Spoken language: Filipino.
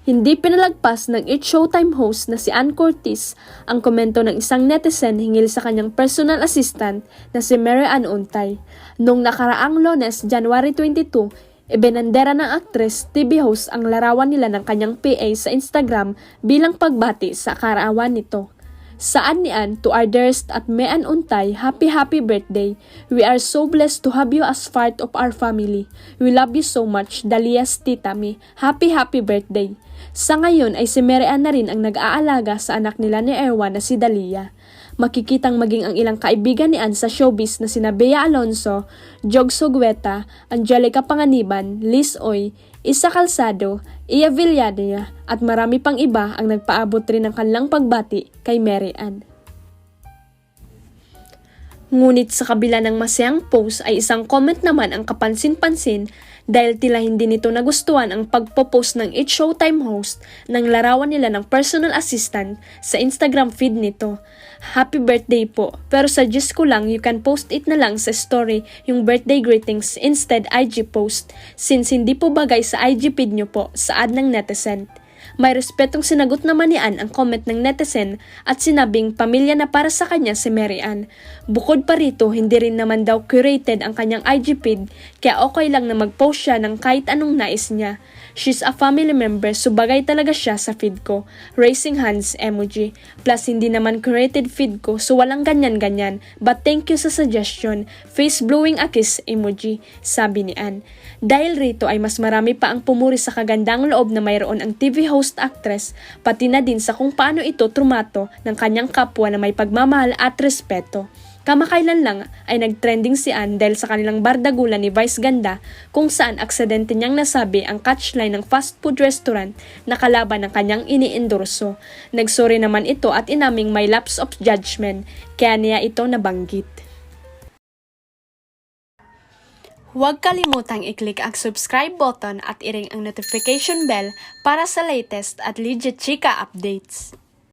Hindi pinalagpas ng It's Showtime host na si Ann Curtis ang komento ng isang netizen hinggil sa kanyang personal assistant na si Mary Ann Untay. Noong nakaraang Lunes, January 22, ibinandera ng actress TV host ang larawan nila ng kanyang PA sa Instagram bilang pagbati sa kaarawan nito. Saan ni Ann, to our dearest at May Ann Untay, happy birthday. We are so blessed to have you as part of our family. We love you so much, Dalia's Tita May. Happy birthday. Sa ngayon ay si Mary Ann na rin ang nag-aalaga sa anak nila ni Erwan na si Dalia. Makikitang maging ang ilang kaibigan ni Ann sa showbiz na sina Bea Alonso, Jog Sogueta, Angelica Panganiban, Liz Oy, Isa Calzado, Iya Villania at marami pang iba ang nagpaabot rin ng kanilang pagbati kay Mary Ann. Ngunit sa kabila ng masayang post ay isang comment naman ang kapansin-pansin dahil tila hindi nito nagustuhan ang pagpo-post ng It's Showtime host ng larawan nila ng personal assistant sa Instagram feed nito. Happy birthday po, pero suggest ko lang you can post it na lang sa story yung birthday greetings instead IG post since hindi po bagay sa IG feed nyo po sa ad ng netizen. May respetong sinagot naman ni Ann ang comment ng netizen at sinabing pamilya na para sa kanya si Mary Ann. Bukod pa rito, hindi rin naman daw curated ang kanyang IG feed kaya okay lang na mag-post siya ng kahit anong nais niya. She's a family member so bagay talaga siya sa feed ko. Raising hands emoji. Plus hindi naman curated feed ko so walang ganyan-ganyan. But thank you sa suggestion. Face blowing a kiss emoji, sabi ni Ann. Dahil rito ay mas marami pa ang pumuri sa kagandang loob na mayroon ang TV host actress, pati na din sa kung paano ito trumato ng kanyang kapwa na may pagmamahal at respeto. Kamakailan lang ay nagtrending si Ann dahil sa kanilang bardagulan ni Vice Ganda kung saan aksidente niyang nasabi ang catchline ng fast food restaurant na kalaban ng kanyang ini-endorso. Nagsorry naman ito at inaming may lapse of judgment kaya niya ito nabanggit. Huwag kalimutang i-click ang subscribe button at i-ring ang notification bell para sa latest at legit chika updates.